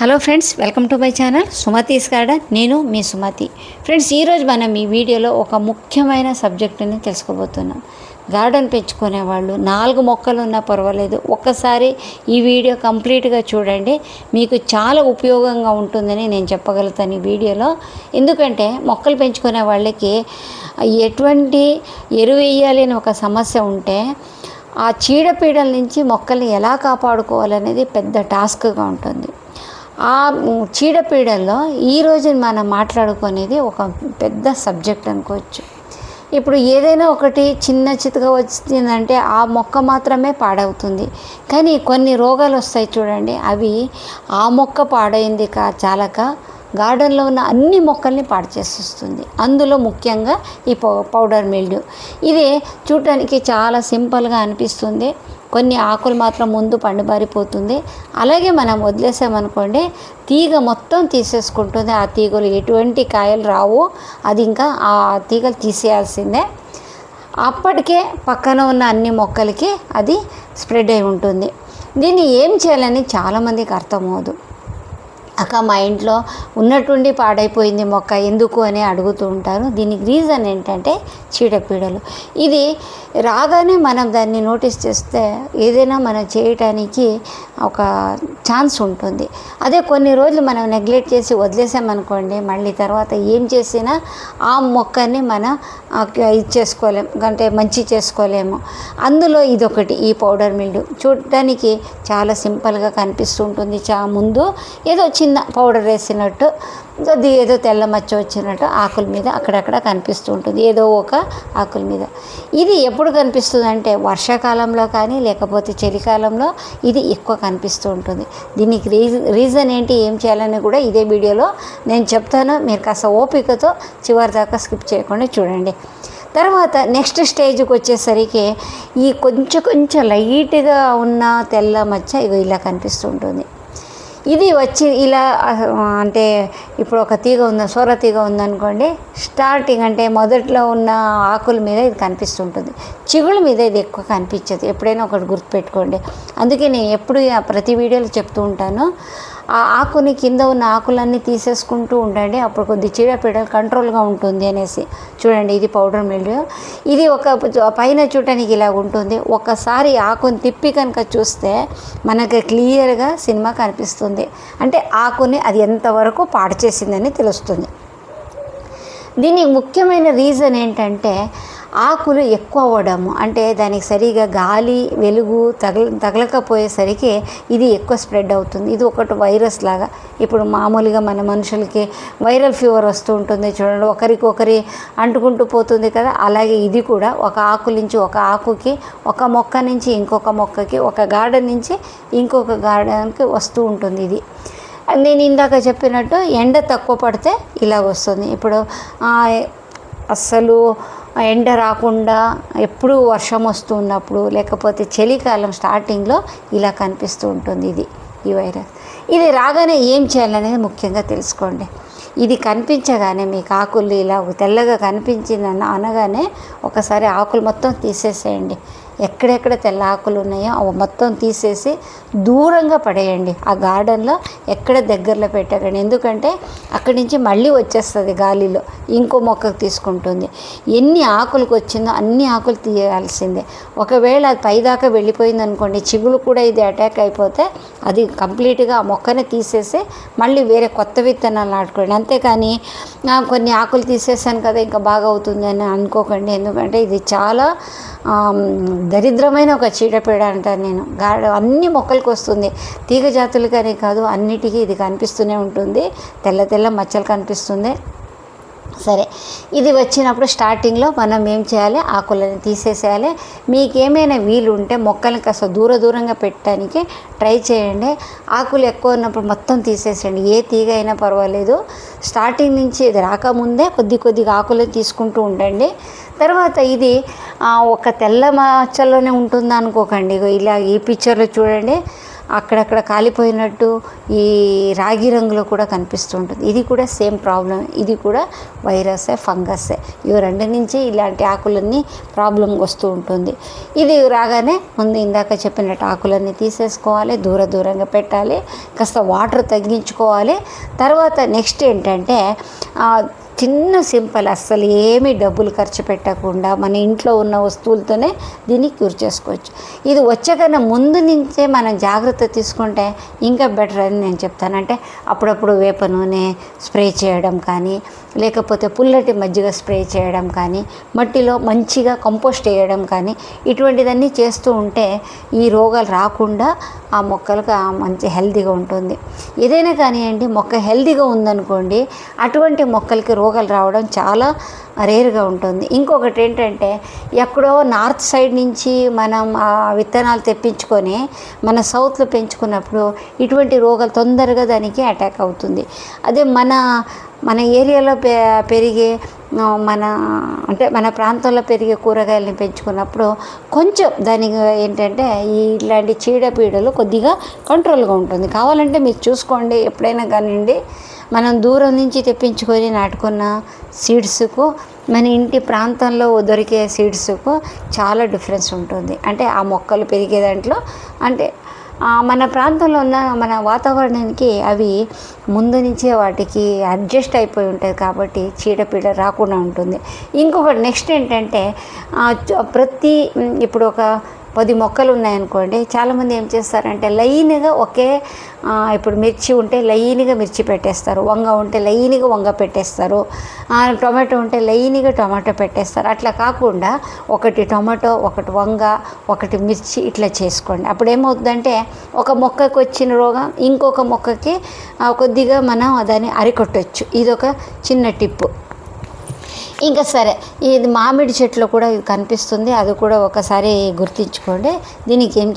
Hello friends, welcome to my channel Sumathi's garden. నేను మీ Sumathi. Friends, ఈరోజు మనం ఈ వీడియోలో ఒక ముఖ్యమైన సబ్జెక్టుని తెలుసుకోబోతున్నాం. గార్డెన్ పెంచుకునే వాళ్ళు 4 మొక్కలు ఉన్నా పర్వాలేదు, ఒక్కసారి ఈ వీడియో కంప్లీట్గా చూడండి. మీకు చాలా ఉపయోగంగా ఉంటుందని నేను చెప్పగలుగుతాను ఈ వీడియోలో. ఎందుకంటే మొక్కలు పెంచుకునే వాళ్ళకి ఎటువంటి ఎరువు వేయాలి అని ఒక సమస్య ఉంటే ఆ చీడపీడల నుంచి మొక్కల్ని ఎలా కాపాడుకోవాలనేది పెద్ద టాస్క్గా ఉంటుంది. ఆ చీడపీడల్లో ఈరోజు మనం మాట్లాడుకునేది ఒక పెద్ద సబ్జెక్ట్ అనుకోవచ్చు. ఇప్పుడు ఏదైనా ఒకటి చిన్న చితక వచ్చిందంటే ఆ మొక్క మాత్రమే పాడవుతుంది. కానీ కొన్ని రోగాలు వస్తాయి చూడండి, అవి ఆ మొక్క పాడైంది చాలక గార్డెన్లో ఉన్న అన్ని మొక్కల్ని పాడు చేసేస్తుంది. అందులో ముఖ్యంగా ఈ పౌడర్ మిల్డ్యూ. ఇది చూడటానికి చాలా సింపుల్గా అనిపిస్తుంది. కొన్ని ఆకులు మాత్రం ముందు పండుబారిపోతుంది. అలాగే మనం వదిలేసామనుకోండి, తీగ మొత్తం తీసేసుకుంటుంది. ఆ తీగలు ఎటువంటి కాయలు రావు. అది ఇంకా ఆ తీగలు తీసేయాల్సిందే. అప్పటికే పక్కన ఉన్న అన్ని మొక్కలకి అది స్ప్రెడ్ అయి ఉంటుంది. దీన్ని ఏం చేయాలని చాలామందికి అర్థమవుదు. మా ఇంట్లో ఉన్నట్టుండి పాడైపోయింది మొక్క ఎందుకు అని అడుగుతూ ఉంటారు. దీనికి రీజన్ ఏంటంటే చీడపీడలు. ఇది రాగానే మనం దాన్ని నోటీస్ చేస్తే ఏదైనా మనం చేయటానికి ఒక ఛాన్స్ ఉంటుంది. అదే కొన్ని రోజులు మనం నెగ్లెక్ట్ చేసి వదిలేసామనుకోండి, మళ్ళీ తర్వాత ఏం చేసినా ఆ మొక్కని మనం ఇది చేసుకోలేము, అంటే మంచి చేసుకోలేము. అందులో ఇదొకటి, ఈ పౌడర్ మిల్డ్యూ. చూడటానికి చాలా సింపుల్గా కనిపిస్తుంటుంది. ముందు ఏదో చిన్న పౌడర్ వేసినట్టు, ఏదో తెల్ల మచ్చ వచ్చినట్టు ఆకుల మీద అక్కడక్కడ కనిపిస్తూ ఉంటుంది, ఏదో ఒక ఆకుల మీద. ఇది ఎప్పుడు కనిపిస్తుంది అంటే వర్షాకాలంలో కానీ లేకపోతే చలికాలంలో ఇది ఎక్కువ కనిపిస్తూ ఉంటుంది. దీనికి రీజన్ ఏంటి, ఏం చేయాలని కూడా ఇదే వీడియోలో నేను చెప్తాను. మీరు కాస్త ఓపికతో చివరి దాకా స్కిప్ చేయకుండా చూడండి. తర్వాత నెక్స్ట్ స్టేజ్కి వచ్చేసరికి ఈ కొంచెం లైట్గా ఉన్న తెల్ల మచ్చ ఇలా కనిపిస్తూ ఉంటుంది. ఇది వచ్చి ఇలా అంటే ఇప్పుడు ఒక తీగ ఉంది, సొర తీగ ఉందనుకోండి, స్టార్టింగ్ అంటే మొదట్లో ఉన్న ఆకుల మీద ఇది కనిపిస్తుంటుంది. చిగుళ్ళ మీద ఇది ఎక్కువ కనిపించదు. ఎప్పుడైనా ఒకటి గుర్తుపెట్టుకోండి. అందుకే నేను ఎప్పుడు ప్రతి వీడియోలో చెప్తూ ఉంటాను, ఆ ఆకుని కింద ఉన్న ఆకులన్నీ తీసేసుకుంటూ ఉండండి, అప్పుడు కొద్ది చీడపీడలు కంట్రోల్గా ఉంటుంది అనేసి. చూడండి, ఇది పౌడర్ మిల్డ్యూ. ఇది ఒక పైన చూడటానికి ఇలా ఉంటుంది. ఒకసారి ఆకుని తిప్పి కనుక చూస్తే మనకి క్లియర్గా సినిమా కనిపిస్తుంది. అంటే ఆకుని అది ఎంతవరకు పాడు చేసిందని తెలుస్తుంది. దీనికి ముఖ్యమైన రీజన్ ఏంటంటే ఆకులు ఎక్కువ అవ్వడము, అంటే దానికి సరిగా గాలి వెలుగు తగలకపోయేసరికి ఇది ఎక్కువ స్ప్రెడ్ అవుతుంది. ఇది ఒకటి వైరస్ లాగా. ఇప్పుడు మామూలుగా మన మనుషులకి వైరల్ ఫీవర్ వస్తూ ఉంటుంది చూడండి, ఒకరికొకరి అంటుకుంటూ పోతుంది కదా, అలాగే ఇది కూడా ఒక ఆకు నుంచి ఒక ఆకుకి, ఒక మొక్క నుంచి ఇంకొక మొక్కకి, ఒక గార్డెన్ నుంచి ఇంకొక గార్డెన్కి వస్తూ ఉంటుంది. ఇది నేను ఇందాక చెప్పినట్టు ఎండ తక్కువ పడితే ఇలా వస్తుంది. ఇప్పుడు అస్సలు ఎండ రాకుండా ఎప్పుడు వర్షం వస్తూ ఉన్నప్పుడు లేకపోతే చలికాలం స్టార్టింగ్లో ఇలా కనిపిస్తూ ఉంటుంది ఈ వైరస్. ఇది రాగానే ఏం చేయాలనేది ముఖ్యంగా తెలుసుకోండి. ఇది కనిపించగానే మీకు ఆకులు ఇలా తెల్లగా కనిపించిందని అనగానే ఒకసారి ఆకులు మొత్తం తీసేసేయండి. ఎక్కడెక్కడ తెల్ల ఆకులు ఉన్నాయో అవి మొత్తం తీసేసి దూరంగా పడేయండి. ఆ గార్డెన్లో ఎక్కడ దగ్గరలో పెట్టకండి. ఎందుకంటే అక్కడి నుంచి మళ్ళీ వచ్చేస్తుంది గాలిలో, ఇంకో మొక్కకు తీసుకుంటుంది. ఎన్ని ఆకులకు వచ్చిందో అన్ని ఆకులు తీయాల్సిందే. ఒకవేళ అది పైదాకా వెళ్ళిపోయింది అనుకోండి, చిగులు కూడా ఇది అటాక్ అయిపోతే అది కంప్లీట్గా ఆ మొక్కనే తీసేసి మళ్ళీ వేరే కొత్త విత్తనాలు నాటుకోండి. అంతేకాని కొన్ని ఆకులు తీసేసాను కదా ఇంకా బాగా అవుతుంది అని అనుకోకండి. ఎందుకంటే ఇది చాలా దరిద్రమైన ఒక చీడపీడ అంటాను నేను. అన్ని మొక్కలకు వస్తుంది, తీగ జాతులకనే కాదు అన్నిటికీ ఇది కనిపిస్తూనే ఉంటుంది. తెల్ల తెల్ల మచ్చలు కనిపిస్తుంది. సరే, ఇది వచ్చినప్పుడు స్టార్టింగ్లో మనం ఏం చేయాలి, ఆకులను తీసేసేయాలి. మీకు ఏమైనా వీలు ఉంటే మొక్కల్ని కాస్త దూరంగా పెట్టడానికి ట్రై చేయండి. ఆకులు ఎక్కువ ఉన్నప్పుడు మొత్తం తీసేసేయండి. ఏ తీగ అయినా పర్వాలేదు. స్టార్టింగ్ నుంచి ఇది రాకముందే కొద్దిగా ఆకులు తీసుకుంటూ ఉండండి. తర్వాత ఇది ఒక తెల్ల మచ్చలోనే ఉంటుంది అనుకోకండి. ఇలా ఈ పిక్చర్లో చూడండి, అక్కడక్కడ కాలిపోయినట్టు ఈ రాగి రంగులో కూడా కనిపిస్తూ ఉంటుంది. ఇది కూడా సేమ్ ప్రాబ్లం. ఇది కూడా వైరసే, ఫంగస్సే. ఇవి రెండు నుంచి ఇలాంటి ఆకులన్నీ ప్రాబ్లం వస్తూ ఉంటుంది. ఇది రాగానే ముందు ఇందాక చెప్పినట్టు ఆకులన్నీ తీసేసుకోవాలి, దూరంగా పెట్టాలి, కాస్త వాటర్ తగ్గించుకోవాలి. తర్వాత నెక్స్ట్ ఏంటంటే చిన్న సింపుల్, అస్సలు ఏమీ డబ్బులు ఖర్చు పెట్టకుండా మన ఇంట్లో ఉన్న వస్తువులతోనే దీన్ని క్యూర్ చేసుకోవచ్చు. ఇది వచ్చకన్నా ముందు నుంచే మనం జాగ్రత్త తీసుకుంటే ఇంకా బెటర్ అని నేను చెప్తాను. అంటే అప్పుడప్పుడు వేప నూనె స్ప్రే చేయడం కానీ, లేకపోతే పుల్లటి మజ్జిగ స్ప్రే చేయడం కానీ, మట్టిలో మంచిగా కంపోస్ట్ వేయడం కానీ, ఇటువంటిదన్నీ చేస్తూ ఉంటే ఈ రోగాలు రాకుండా ఆ మొక్కలకు మంచి హెల్తీగా ఉంటుంది. ఏదైనా కానివ్వండి, మొక్క హెల్తీగా ఉందనుకోండి, అటువంటి మొక్కలకి రోగాలు రావడం చాలా రేర్గా ఉంటుంది. ఇంకొకటి ఏంటంటే, ఎక్కడో నార్త్ సైడ్ నుంచి మనం ఆ విత్తనాలు తెప్పించుకొని మన సౌత్లో పెంచుకున్నప్పుడు ఇటువంటి రోగాలు తొందరగా దానికి అటాక్ అవుతుంది. అదే మన ఏరియాలో పెరిగే మన ప్రాంతంలో పెరిగే కూరగాయలని పెంచుకున్నప్పుడు కొంచెం దానికి ఏంటంటే ఇలాంటి చీడపీడలు కొద్దిగా కంట్రోల్గా ఉంటుంది. కావాలంటే మీరు చూసుకోండి, ఎప్పుడైనా కానివ్వండి, మనం దూరం నుంచి తెప్పించుకొని నాటుకున్న సీడ్స్కు మన ఇంటి ప్రాంతంలో దొరికే సీడ్స్కు చాలా డిఫరెన్స్ ఉంటుంది. అంటే ఆ మొక్కలు పెరిగే దాంట్లో అంటే మన ప్రాంతంలో ఉన్న మన వాతావరణానికి అవి ముందు నుంచే వాటికి అడ్జస్ట్ అయిపోయి ఉంటుంది కాబట్టి చీడపీడ రాకుండా ఉంటుంది. ఇంకొకటి నెక్స్ట్ ఏంటంటే ఇప్పుడు ఒక 10 మొక్కలు ఉన్నాయనుకోండి, చాలామంది ఏం చేస్తారంటే లైన్గా ఇప్పుడు మిర్చి ఉంటే లైన్గా మిర్చి పెట్టేస్తారు, వంగ ఉంటే లైన్గా వంగ పెట్టేస్తారు, టొమాటో ఉంటే లైన్గా టొమాటో పెట్టేస్తారు. అట్లా కాకుండా ఒకటి టొమాటో, ఒకటి వంగ, ఒకటి మిర్చి ఇట్లా చేసుకోండి. అప్పుడు ఏమవుతుందంటే ఒక మొక్కకి వచ్చిన రోగం ఇంకొక మొక్కకి కొద్దిగా మనం దాన్ని అరికొట్టవచ్చు. ఇదొక చిన్న టిప్పు. ఇంకా సరే, ఇది మామిడి చెట్లు కూడా ఇది కనిపిస్తుంది, అది కూడా ఒకసారి గుర్తించుకోండి. దీనికి ఏం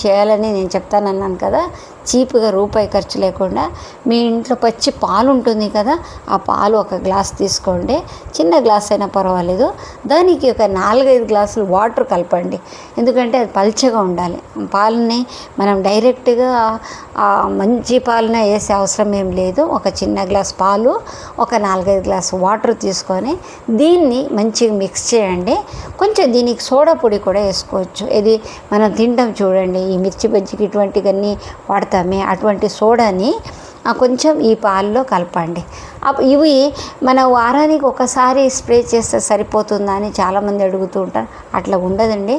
చేయాలని నేను చెప్తానన్నాను కదా. చీప్గా రూపాయి ఖర్చు లేకుండా మీ ఇంట్లో పచ్చి పాలు ఉంటుంది కదా, ఆ పాలు ఒక గ్లాస్ తీసుకోండి, చిన్న గ్లాస్ అయినా పర్వాలేదు. దానికి ఒక 4-5 గ్లాసులు వాటర్ కలపండి, ఎందుకంటే అది పల్చగా ఉండాలి. పాలని మనం డైరెక్ట్గా మంచి పాలన వేసే అవసరం ఏం లేదు. ఒక చిన్న గ్లాస్ పాలు, ఒక 4-5 గ్లాసు వాటర్ తీసుకొని దీన్ని మంచిగా మిక్స్ చేయండి. కొంచెం దీనికి సోడా పొడి కూడా వేసుకోవచ్చు. ఇది మనం తింటాం చూడండి, ఈ మిర్చి బజ్జికి ఇటువంటివన్నీ వాడతామే, అటువంటి సోడాని కొంచెం ఈ పాలలో కలపండి. ఇవి మన వారానికి ఒకసారి స్ప్రే చేస్తే సరిపోతుందా అని చాలామంది అడుగుతూ ఉంటారు. అట్లా ఉండదండి,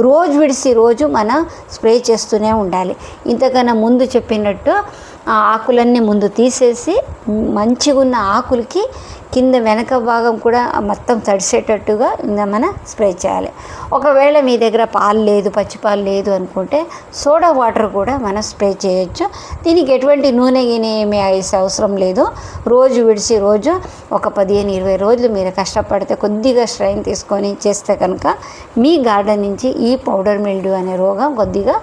రోజు విడిసి రోజు మనం స్ప్రే చేస్తూనే ఉండాలి. ఇంతకన్నా ముందు చెప్పినట్టు ఆకులన్నీ ముందు తీసేసి మంచిగా ఉన్న ఆకులకి కింద వెనక భాగం కూడా మొత్తం తడిసేటట్టుగా మనం స్ప్రే చేయాలి. ఒకవేళ మీ దగ్గర పాలు లేదు, పచ్చి పాలు లేదు అనుకుంటే సోడా వాటర్ కూడా మనం స్ప్రే చేయొచ్చు. దీనికి ఎటువంటి నూనె ఏమీ వేసే అవసరం లేదు. రోజు విడిచి రోజు ఒక 15-20 రోజులు మీరు కష్టపడితే కొద్దిగా స్ట్రెయిన్ తీసుకొని చేస్తే కనుక మీ గార్డెన్ నుంచి ఈ పౌడర్ మిల్డ్యూ అనే రోగం కొద్దిగా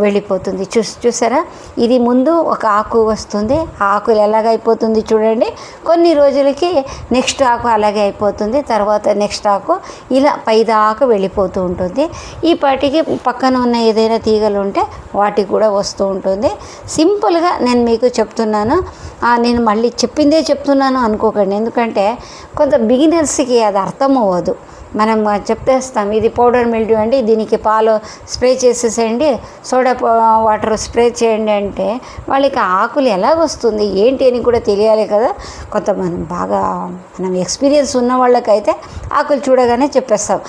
వెళ్ళిపోతుంది. చూసారా, ఇది ముందు ఒక ఆకు వస్తుంది, ఆ ఆకులు ఎలాగైపోతుంది చూడండి. కొన్ని రోజులకి నెక్స్ట్ ఆకు అలాగే అయిపోతుంది, తర్వాత నెక్స్ట్ ఆకు, ఇలా పైదాకా వెళ్ళిపోతూ ఉంటుంది. ఈ పాటికి పక్కన ఉన్న ఏదైనా తీగలు ఉంటే వాటికి కూడా వస్తూ ఉంటుంది. సింపుల్గా నేను మీకు చెప్తున్నాను, నేను మళ్ళీ చెప్పిందే చెప్తున్నాను అనుకోకండి, ఎందుకంటే కొంత బిగినర్స్కి అది అర్థం అవ్వదు. మనం చెప్పేస్తాం ఇది పౌడర్ మిల్డ్యూ అండి, దీనికి పాలు స్ప్రే చేసేసేయండి, సోడా వాటర్ స్ప్రే చేయండి అంటే వాళ్ళకి ఆకులు ఎలాగొస్తుంది ఏంటి అని కూడా తెలియాలి కదా. మనం ఎక్స్పీరియన్స్ ఉన్న వాళ్ళకైతే ఆకులు చూడగానే చెప్పేస్తాం,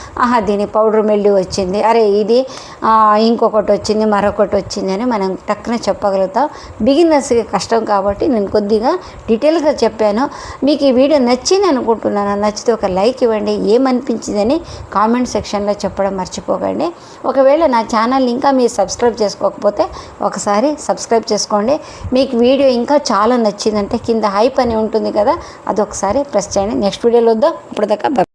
దీని పౌడర్ మిల్డ్యూ వచ్చింది, అరే ఇది ఇంకొకటి వచ్చింది, మరొకటి వచ్చింది అని మనం టక్కున చెప్పగలుగుతాం. బిగినర్స్కి కష్టం కాబట్టి నేను కొద్దిగా డీటెయిల్గా చెప్పాను. మీకు ఈ వీడియో నచ్చింది అనుకుంటున్నాను. నచ్చితే ఒక లైక్ ఇవ్వండి, ఏమనిపించిందని కామెంట్ సెక్షన్లో చెప్పడం మర్చిపోకండి. ఒకవేళ నా ఛానల్ ఇంకా మీరు సబ్స్క్రైబ్ చేసుకోకపోతే ఒకసారి సబ్స్క్రైబ్ చేసుకోండి. మీకు వీడియో ఇంకా చాలా నచ్చిందంటే కింద హైప్ అని ఉంటుంది కదా, అదొకసారి ప్రెస్ చేయండి. నెక్స్ట్ వీడియోలో వద్దాం, అప్పటిదాకా